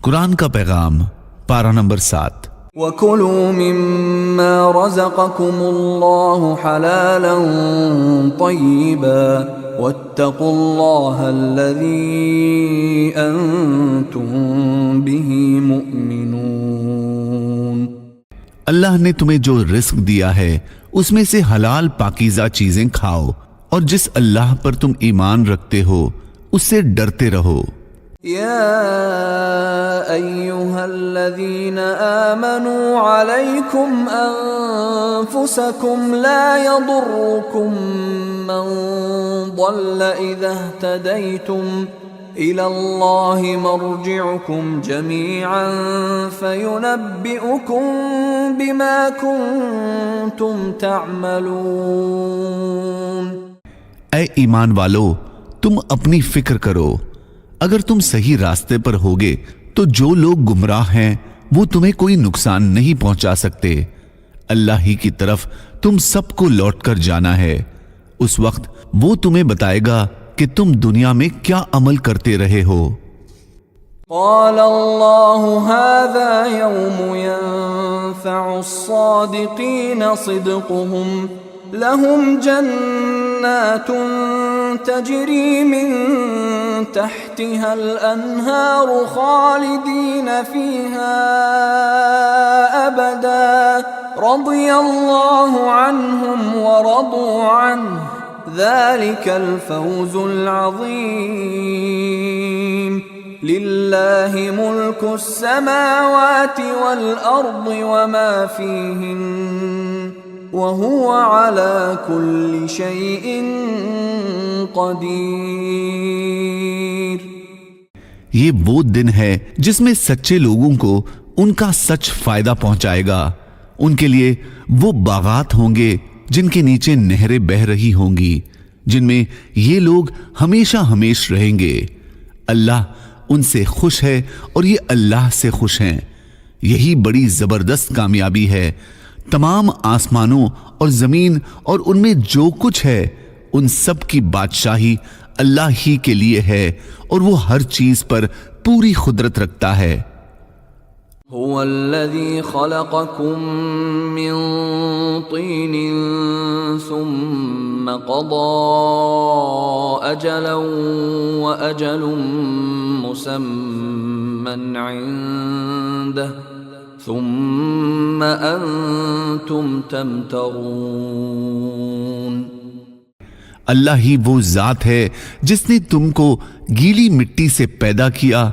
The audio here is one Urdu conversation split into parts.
قرآن کا پیغام، پارہ نمبر 7۔ وَكُلُوا مِمَّا رَزَقَكُمُ اللَّهُ حَلَالًا طَيِّبًا وَاتَّقُوا اللَّهَ الَّذِي أَنْتُمْ بِهِ مُؤْمِنُونَ۔ اللہ نے تمہیں جو رزق دیا ہے اس میں سے حلال پاکیزہ چیزیں کھاؤ، اور جس اللہ پر تم ایمان رکھتے ہو اس سے ڈرتے رہو۔ يا أيها الذين آمنوا عليكم أنفسكم لا يضركم من ضل إذا اهتديتم إلى الله مرجعكم جميعا فينبئكم بما كنتم تعملون۔ اے ایمان والو، تم اپنی فکر کرو، اگر تم صحیح راستے پر ہوگے تو جو لوگ گمراہ ہیں وہ تمہیں کوئی نقصان نہیں پہنچا سکتے۔ اللہ ہی کی طرف تم سب کو لوٹ کر جانا ہے، اس وقت وہ تمہیں بتائے گا کہ تم دنیا میں کیا عمل کرتے رہے ہو۔ قال اللہ هذا يوم ينفع الصادقین صدقهم لهم جنات تجری من تحتها الانہار خالدین فیہا ابدا رضی اللہ عنہم ورضوا عنہ ذلك الفوز العظیم۔ للہ ملک السماوات والارض وما فیہن وَهُوَ عَلَى كُلِّ شَيْءٍ قَدِيرٌ۔ یہ وہ دن ہے جس میں سچے لوگوں کو ان کا سچ فائدہ پہنچائے گا، ان کے لیے وہ باغات ہوں گے جن کے نیچے نہریں بہہ رہی ہوں گی، جن میں یہ لوگ ہمیشہ ہمیش رہیں گے۔ اللہ ان سے خوش ہے اور یہ اللہ سے خوش ہیں۔ یہی بڑی زبردست کامیابی ہے۔ تمام آسمانوں اور زمین اور ان میں جو کچھ ہے ان سب کی بادشاہی اللہ ہی کے لیے ہے، اور وہ ہر چیز پر پوری قدرت رکھتا ہے۔ هو الذي خلقكم من طين ثم قضى أجلا وأجل مسمى عنده ثم أنتم تمترون۔ اللہ ہی وہ ذات ہے جس نے تم کو گیلی مٹی سے پیدا کیا،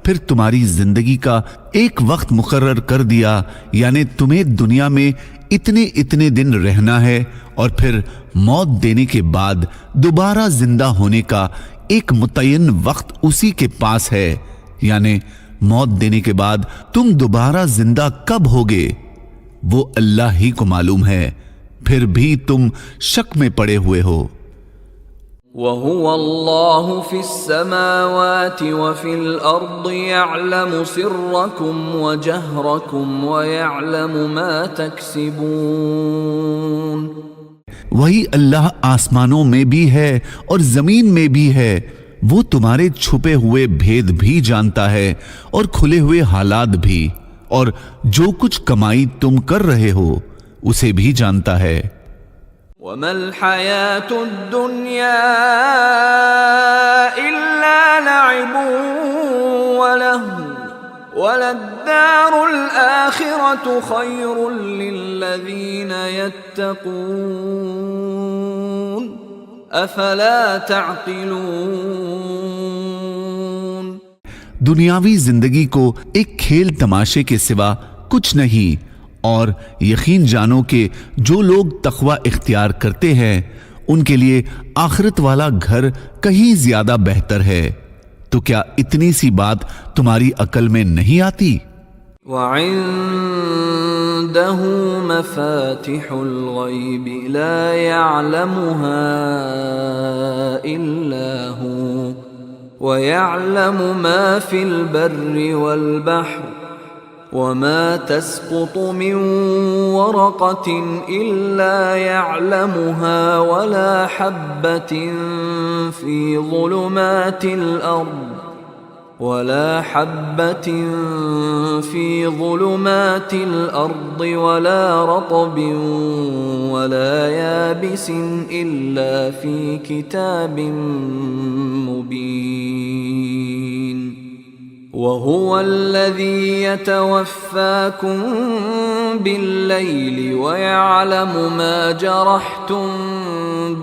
پھر تمہاری زندگی کا ایک وقت مقرر کر دیا، یعنی تمہیں دنیا میں اتنے اتنے دن رہنا ہے، اور پھر موت دینے کے بعد دوبارہ زندہ ہونے کا ایک متعین وقت اسی کے پاس ہے، یعنی موت دینے کے بعد تم دوبارہ زندہ کب ہوگے وہ اللہ ہی کو معلوم ہے، پھر بھی تم شک میں پڑے ہوئے ہو۔ وَهُوَ اللَّهُ فِي السَّمَاوَاتِ وَفِي الْأَرْضِ يَعْلَمُ سِرَّكُمْ وَجَهْرَكُمْ وَيَعْلَمُ مَا تَكْسِبُونَ۔ وہی اللہ آسمانوں میں بھی ہے اور زمین میں بھی ہے، وہ تمہارے چھپے ہوئے بھید بھی جانتا ہے اور کھلے ہوئے حالات بھی، اور جو کچھ کمائی تم کر رہے ہو اسے بھی جانتا ہے۔ وَمَا الْحَيَاةُ الدُّنْيَا إِلَّا لَعِبٌ وَلَهْوٌ وَلَلدَّارُ الْآخِرَةُ خَيْرٌ لِّلَّذِينَ يَتَّقُونَ أَفَلَا تَعْقِلُونَ۔ دنیاوی زندگی کو ایک کھیل تماشے کے سوا کچھ نہیں، اور یقین جانو کہ جو لوگ تقوی اختیار کرتے ہیں ان کے لیے آخرت والا گھر کہیں زیادہ بہتر ہے۔ تو کیا اتنی سی بات تمہاری عقل میں نہیں آتی؟ وَعِندَهُ مَفَاتِحُ الْغَيْبِ لَا يَعْلَمُهَا إِلَّا هُوَ وَيَعْلَمُ مَا فِي الْبَرِّ وَالْبَحْرِ وَمَا تَسْقُطُ مِنْ وَرَقَةٍ إِلَّا يَعْلَمُهَا وَلَا حَبَّةٍ فِي ظُلُمَاتِ الْأَرْضِ ولا حبة في ظلمات الأرض ولا رطب ولا يابس إلا في كتاب مبين وهو الذي يتوفاكم بالليل ويعلم ما جرحتم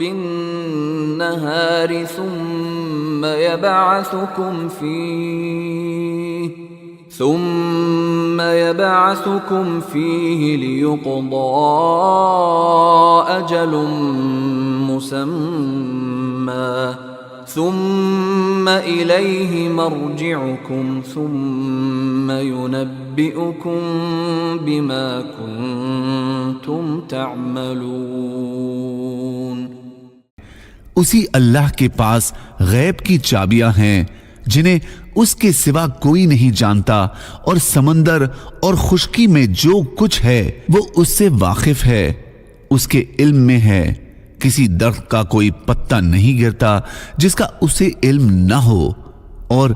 بالنهار ثم يبعثكم فيه ليقضى أجل مسمى ثم إليه مرجعكم ثم ينبئكم بما كنتم تعملون۔ اسی اللہ کے پاس غیب کی چابیاں ہیں جنہیں اس کے سوا کوئی نہیں جانتا، اور سمندر اور خشکی میں جو کچھ ہے وہ اس سے واقف ہے، اس کے علم میں ہے۔ کسی درخت کا کوئی پتا نہیں گرتا جس کا اسے علم نہ ہو، اور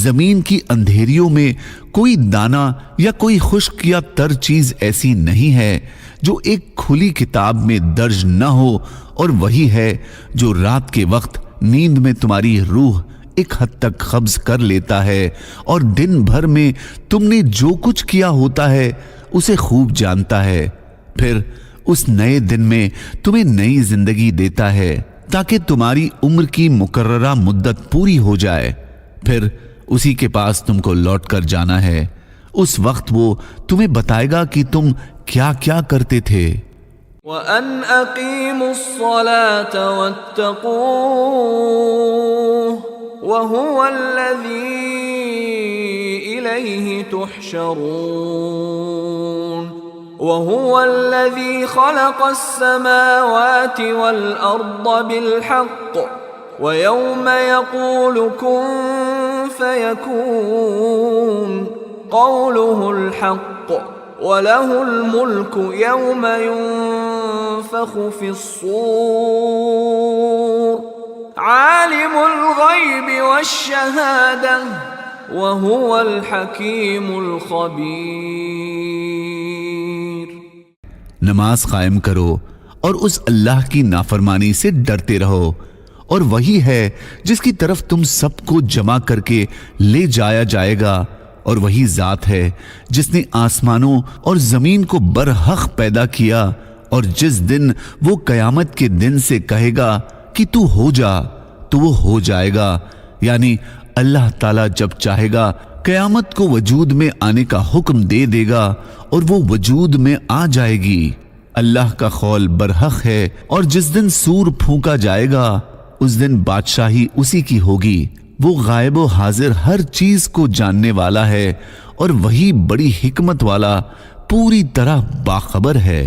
زمین کی اندھیریوں میں کوئی دانہ یا کوئی خشک یا تر چیز ایسی نہیں ہے جو ایک کھلی کتاب میں درج نہ ہو، اور وہی ہے جو رات کے وقت نیند میں تمہاری روح ایک حد تک قبض کر لیتا ہے، اور دن بھر میں تم نے جو کچھ کیا ہوتا ہے اسے خوب جانتا ہے۔ پھر اس نئے دن میں تمہیں نئی زندگی دیتا ہے تاکہ تمہاری عمر کی مقررہ مدت پوری ہو جائے، پھر اسی کے پاس تم کو لوٹ کر جانا ہے۔ اس وقت وہ تمہیں بتائے گا کہ تم کیا کیا کرتے تھے۔ وَأَنْ أَقِيمُوا الصَّلَاةَ وَاتَّقُوهُ وَهُوَ الَّذِي إِلَيْهِ تُحْشَرُونَ وَهُوَ الَّذِي خَلَقَ السَّمَاوَاتِ وَالْأَرْضَ بِالْحَقِّ وَيَوْمَ يَقُولُ كُن فَيَكُونُ قَوْلُهُ الْحَقُّ وَلَهُ الْمُلْكُ يَوْمَ يُنفَخُ فِي الصُّورِ عَالِمُ الْغَيْبِ وَالشَّهَادَةِ وَهُوَ الْحَكِيمُ الْخَبِيرُ۔ نماز قائم کرو اور اس اللہ کی نافرمانی سے ڈرتے رہو، اور وہی ہے جس کی طرف تم سب کو جمع کر کے لے جایا جائے گا، اور وہی ذات ہے جس نے آسمانوں اور زمین کو برحق پیدا کیا، اور جس دن وہ قیامت کے دن سے کہے گا کہ تو ہو جا تو وہ ہو جائے گا، یعنی اللہ تعالیٰ جب چاہے گا قیامت کو وجود میں آنے کا حکم دے دے گا اور وہ وجود میں آ جائے گی۔ اللہ کا قول برحق ہے، اور جس دن سور پھونکا جائے گا اس دن بادشاہی اسی کی ہوگی۔ وہ غائب و حاضر ہر چیز کو جاننے والا ہے، اور وہی بڑی حکمت والا پوری طرح باخبر ہے۔